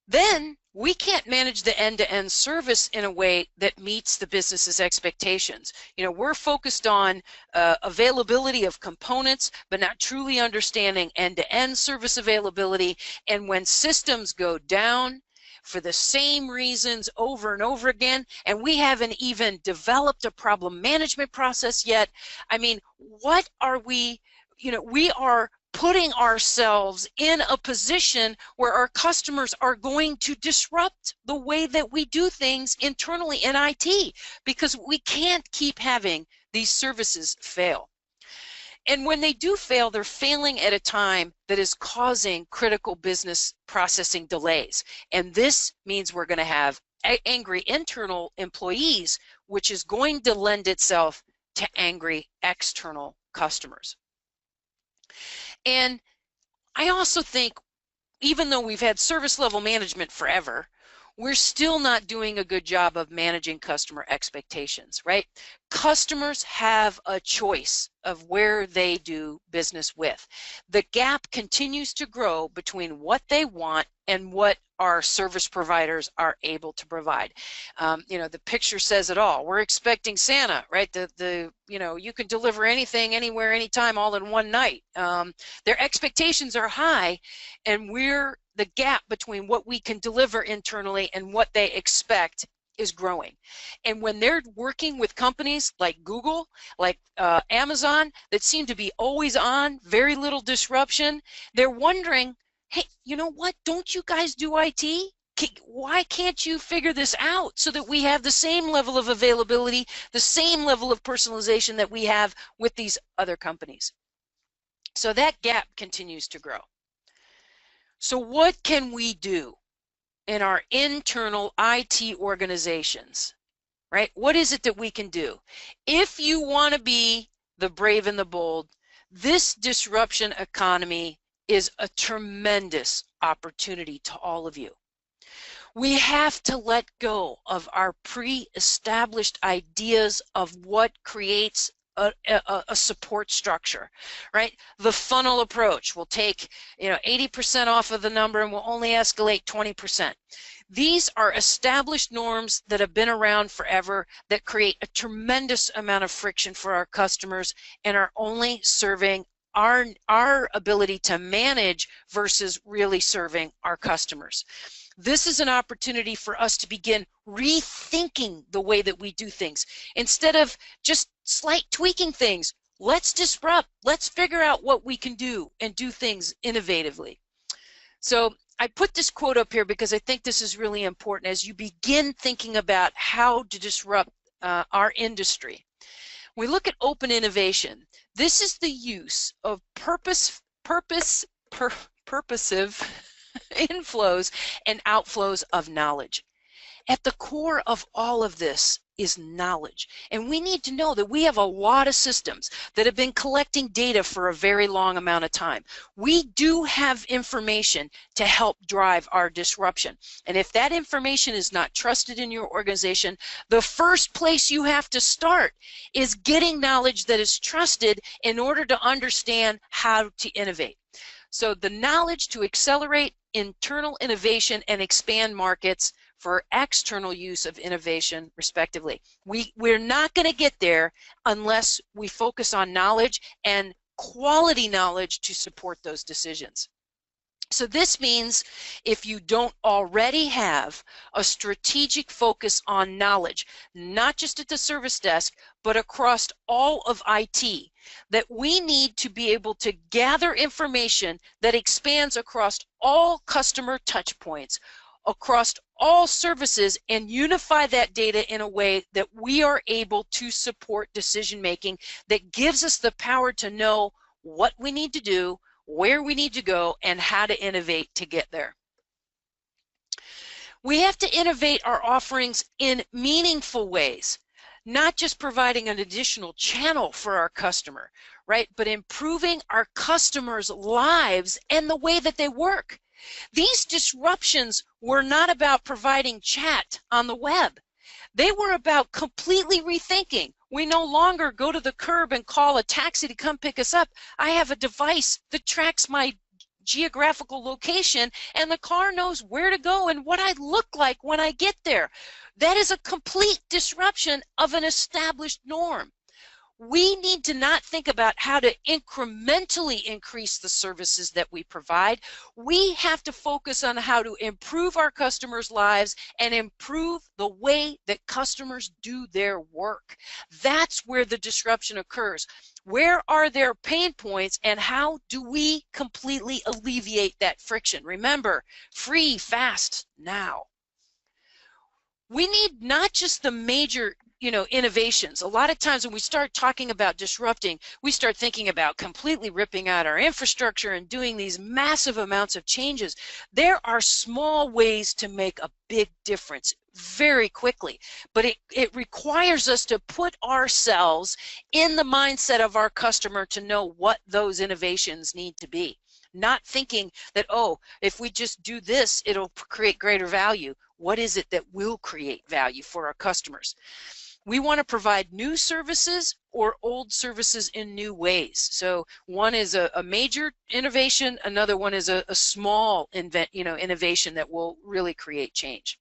Then we can't manage the end-to-end service in a way that meets the business's expectations. We're focused on availability of components, but not truly understanding end-to-end service availability. And when systems go down, for the same reasons over and over again, and we haven't even developed a problem management process yet. I mean, what are we, we are putting ourselves in a position where our customers are going to disrupt the way that we do things internally in IT, because we can't keep having these services fail. And when they do fail, they're failing at a time that is causing critical business processing delays. And this means we're going to have angry internal employees, which is going to lend itself to angry external customers. And I also think, even though we've had service level management forever, we're still not doing a good job of managing customer expectations, right? Customers have a choice of where they do business with. The gap continues to grow between what they want and what our service providers are able to provide. The picture says it all. We're expecting Santa, right? You can deliver anything, anywhere, anytime, all in one night. Their expectations are high, and the gap between what we can deliver internally and what they expect is growing. And when they're working with companies like Google, like Amazon, that seem to be always on, very little disruption, they're wondering, hey, you know what? Don't you guys do IT? Why can't you figure this out so that we have the same level of availability, the same level of personalization that we have with these other companies? So that gap continues to grow. So what can we do in our internal IT organizations, right? What is it that we can do? If you want to be the brave and the bold, this disruption economy is a tremendous opportunity to all of you. We have to let go of our pre-established ideas of what creates a support structure, right? The funnel approach will take 80% off of the number and will only escalate 20%. These are established norms that have been around forever that create a tremendous amount of friction for our customers and are only serving our ability to manage versus really serving our customers. This is an opportunity for us to begin rethinking the way that we do things. Instead of just slight tweaking things, let's disrupt. Let's figure out what we can do and do things innovatively. So I put this quote up here because I think this is really important as you begin thinking about how to disrupt our industry. We look at open innovation. This is the use of purposive inflows and outflows of knowledge. At the core of all of this is knowledge. And we need to know that we have a lot of systems that have been collecting data for a very long amount of time. We do have information to help drive our disruption. And if that information is not trusted in your organization, the first place you have to start is getting knowledge that is trusted in order to understand how to innovate. So the knowledge to accelerate internal innovation and expand markets for external use of innovation, respectively. We're not going to get there unless we focus on knowledge and quality knowledge to support those decisions. So this means if you don't already have a strategic focus on knowledge, not just at the service desk, but across all of IT, that we need to be able to gather information that expands across all customer touch points, across all services, and unify that data in a way that we are able to support decision making that gives us the power to know what we need to do, where we need to go, and how to innovate to get there. We have to innovate our offerings in meaningful ways, not just providing an additional channel for our customer, right? But improving our customers' lives and the way that they work. These disruptions were not about providing chat on the web. They were about completely rethinking. We no longer go to the curb and call a taxi to come pick us up. I have a device that tracks my geographical location, and the car knows where to go and what I look like when I get there. That is a complete disruption of an established norm. We need to not think about how to incrementally increase the services that we provide. We have to focus on how to improve our customers' lives and improve the way that customers do their work. That's where the disruption occurs. Where are their pain points and how do we completely alleviate that friction? Remember, free, fast, now. We need not just the major innovations. A lot of times when we start talking about disrupting, we start thinking about completely ripping out our infrastructure and doing these massive amounts of changes. There are small ways to make a big difference very quickly, but it requires us to put ourselves in the mindset of our customer to know what those innovations need to be. Not thinking that, oh, if we just do this, it'll create greater value. What is it that will create value for our customers? We want to provide new services or old services in new ways. So one is a major innovation, another one is a small innovation that will really create change.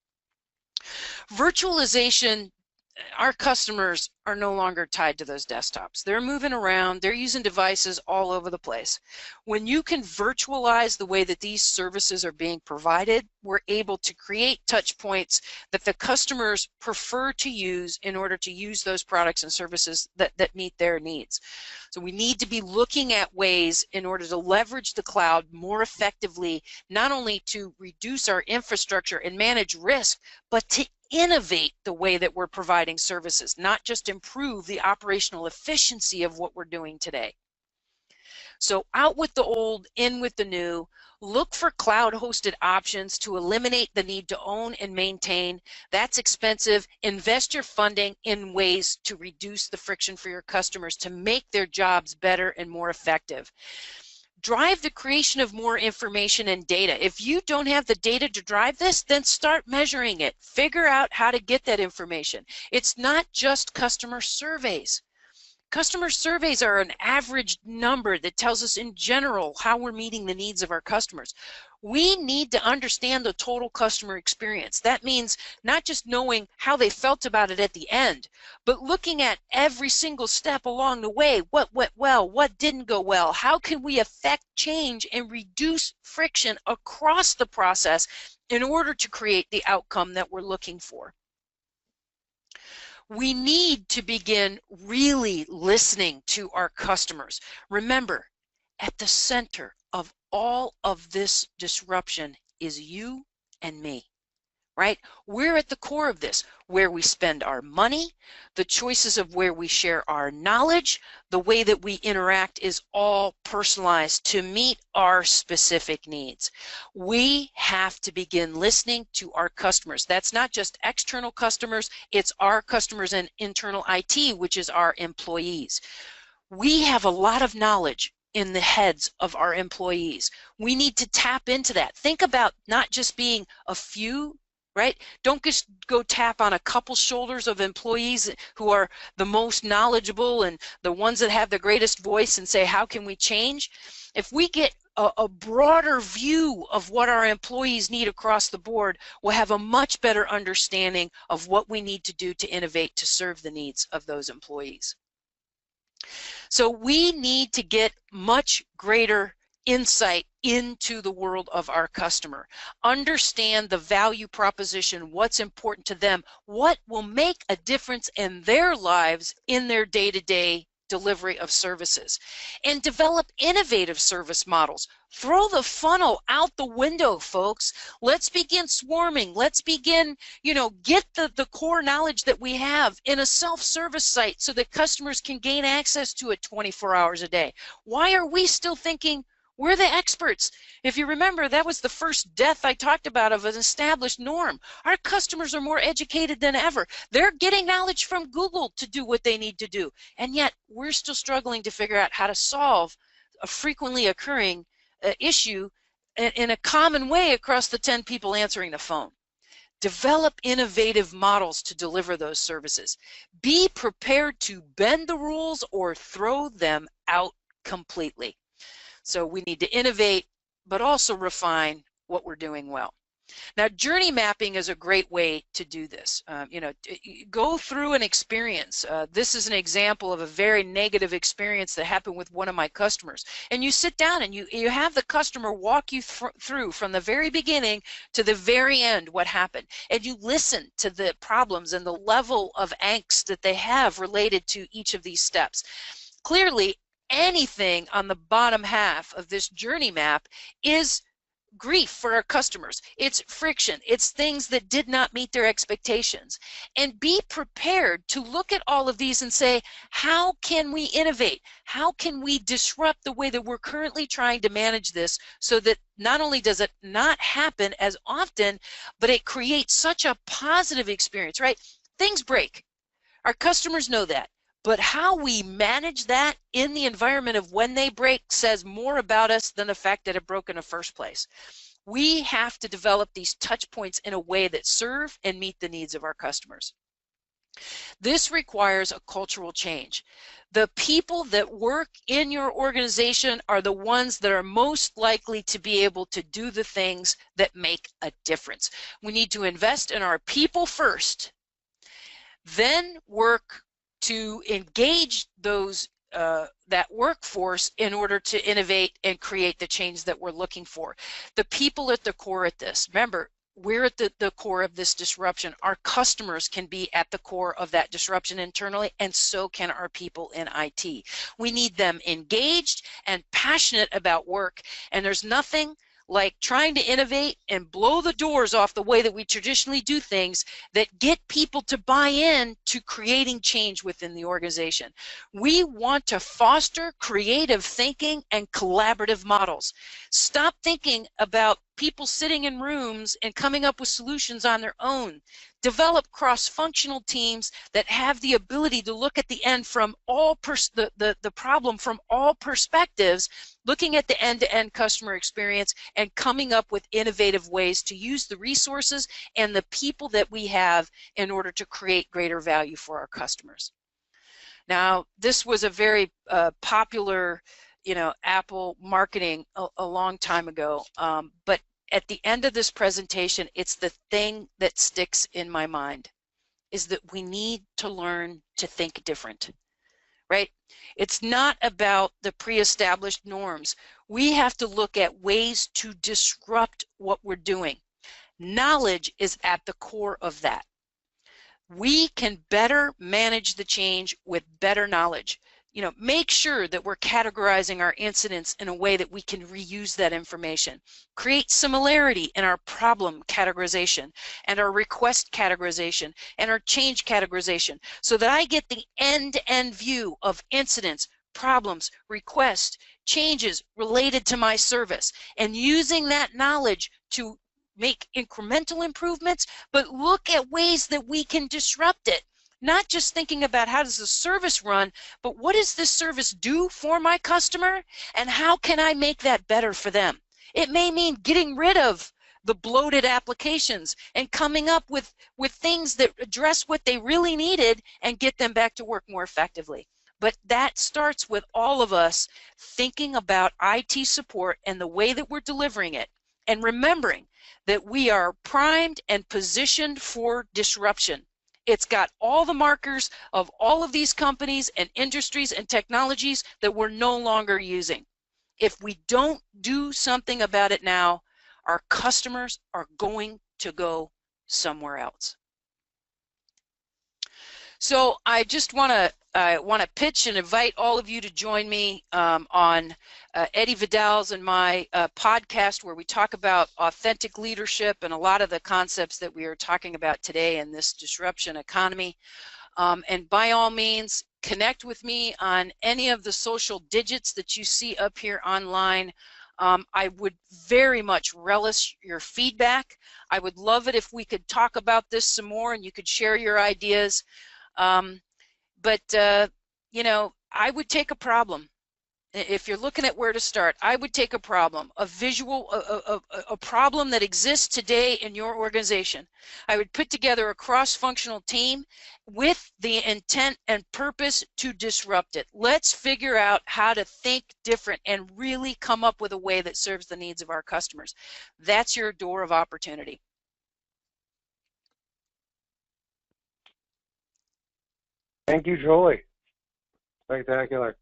Virtualization, our customers are no longer tied to those desktops. They're moving around, they're using devices all over the place. When you can virtualize the way that these services are being provided, we're able to create touch points that the customers prefer to use in order to use those products and services that meet their needs. So we need to be looking at ways in order to leverage the cloud more effectively, not only to reduce our infrastructure and manage risk, but to innovate the way that we're providing services, not just improve the operational efficiency of what we're doing today. So out with the old, in with the new. Look for cloud-hosted options to eliminate the need to own and maintain. That's expensive. Invest your funding in ways to reduce the friction for your customers to make their jobs better and more effective. Drive the creation of more information and data. If you don't have the data to drive this, then start measuring it. Figure out how to get that information. It's not just customer surveys. Customer surveys are an average number that tells us in general how we're meeting the needs of our customers. We need to understand the total customer experience. That means not just knowing how they felt about it at the end, but looking at every single step along the way. What went well? What didn't go well? How can we affect change and reduce friction across the process in order to create the outcome that we're looking for? We need to begin really listening to our customers. Remember, at the center of all of this disruption is you and me, right? We're at the core of this, where we spend our money, the choices of where we share our knowledge, the way that we interact is all personalized to meet our specific needs. We have to begin listening to our customers. That's not just external customers, it's our customers and internal IT, which is our employees. We have a lot of knowledge in the heads of our employees. We need to tap into that. Think about not just being a few, right? Don't just go tap on a couple shoulders of employees who are the most knowledgeable and the ones that have the greatest voice and say, how can we change? If we get a broader view of what our employees need across the board, we'll have a much better understanding of what we need to do to innovate to serve the needs of those employees. So we need to get much greater insight into the world of our customer. Understand the value proposition, what's important to them, what will make a difference in their lives in their day-to-day delivery of services, and develop innovative service models. Throw the funnel out the window, folks. Let's begin swarming. Let's begin, get the core knowledge that we have in a self-service site so that customers can gain access to it 24 hours a day. Why are we still thinking we're the experts? If you remember, that was the first death I talked about of an established norm. Our customers are more educated than ever. They're getting knowledge from Google to do what they need to do. And yet we're still struggling to figure out how to solve a frequently occurring issue in a common way across the 10 people answering the phone. Develop innovative models to deliver those services. Be prepared to bend the rules or throw them out completely. So we need to innovate, but also refine what we're doing well. Now, journey mapping is a great way to do this. Go through an experience. This is an example of a very negative experience that happened with one of my customers. And you sit down and you have the customer walk you through from the very beginning to the very end what happened. And you listen to the problems and the level of angst that they have related to each of these steps. Clearly, anything on the bottom half of this journey map is grief for our customers. It's friction. It's things that did not meet their expectations. And be prepared to look at all of these and say, how can we innovate? How can we disrupt the way that we're currently trying to manage this so that not only does it not happen as often, but it creates such a positive experience, right? Things break. Our customers know that. But how we manage that in the environment of when they break says more about us than the fact that it broke in the first place. We have to develop these touch points in a way that serve and meet the needs of our customers. This requires a cultural change. The people that work in your organization are the ones that are most likely to be able to do the things that make a difference. We need to invest in our people first, then work to engage those that workforce in order to innovate and create the change that we're looking for. The people at the core at this. Remember, we're at the core of this disruption. Our customers can be at the core of that disruption internally, and so can our people in IT. We need them engaged and passionate about work, and there's nothing like trying to innovate and blow the doors off the way that we traditionally do things that get people to buy in to creating change within the organization. We want to foster creative thinking and collaborative models. Stop thinking about people sitting in rooms and coming up with solutions on their own. Develop cross-functional teams that have the ability to look at the end from all the problem from all perspectives, looking at the end-to-end customer experience and coming up with innovative ways to use the resources and the people that we have in order to create greater value for our customers. Now, this was a very popular, Apple marketing a long time ago, but at the end of this presentation, it's the thing that sticks in my mind, is that we need to learn to think different, right? It's not about the pre-established norms. We have to look at ways to disrupt what we're doing. Knowledge is at the core of that. We can better manage the change with better knowledge. Make sure that we're categorizing our incidents in a way that we can reuse that information. Create similarity in our problem categorization and our request categorization and our change categorization so that I get the end-to-end view of incidents, problems, requests, changes related to my service, and using that knowledge to make incremental improvements, but look at ways that we can disrupt it. Not just thinking about how does the service run, but what does this service do for my customer and how can I make that better for them? It may mean getting rid of the bloated applications and coming up with things that address what they really needed and get them back to work more effectively. But that starts with all of us thinking about IT support and the way that we're delivering it, and remembering that we are primed and positioned for disruption. It's got all the markers of all of these companies and industries and technologies that we're no longer using. If we don't do something about it now, our customers are going to go somewhere else. So I just want to pitch and invite all of you to join me on Eddie Vidal's and my podcast, where we talk about authentic leadership and a lot of the concepts that we are talking about today in this disruption economy. And by all means, connect with me on any of the social digits that you see up here online. I would very much relish your feedback. I would love it if we could talk about this some more and you could share your ideas. I would take a problem. If you're looking at where to start, I would take a problem, a problem that exists today in your organization. I would put together a cross-functional team with the intent and purpose to disrupt it. Let's figure out how to think different and really come up with a way that serves the needs of our customers. That's your door of opportunity. Thank you, Julie. Spectacular.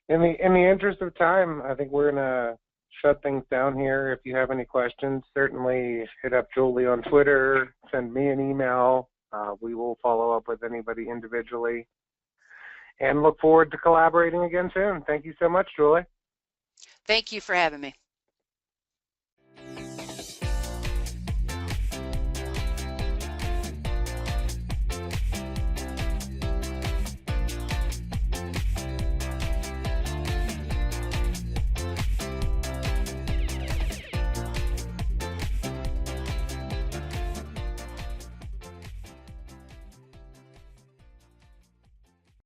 In the interest of time, I think we're gonna shut things down here. If you have any questions, certainly hit up Julie on Twitter, send me an email. We will follow up with anybody individually, and look forward to collaborating again soon. Thank you so much, Julie. Thank you for having me.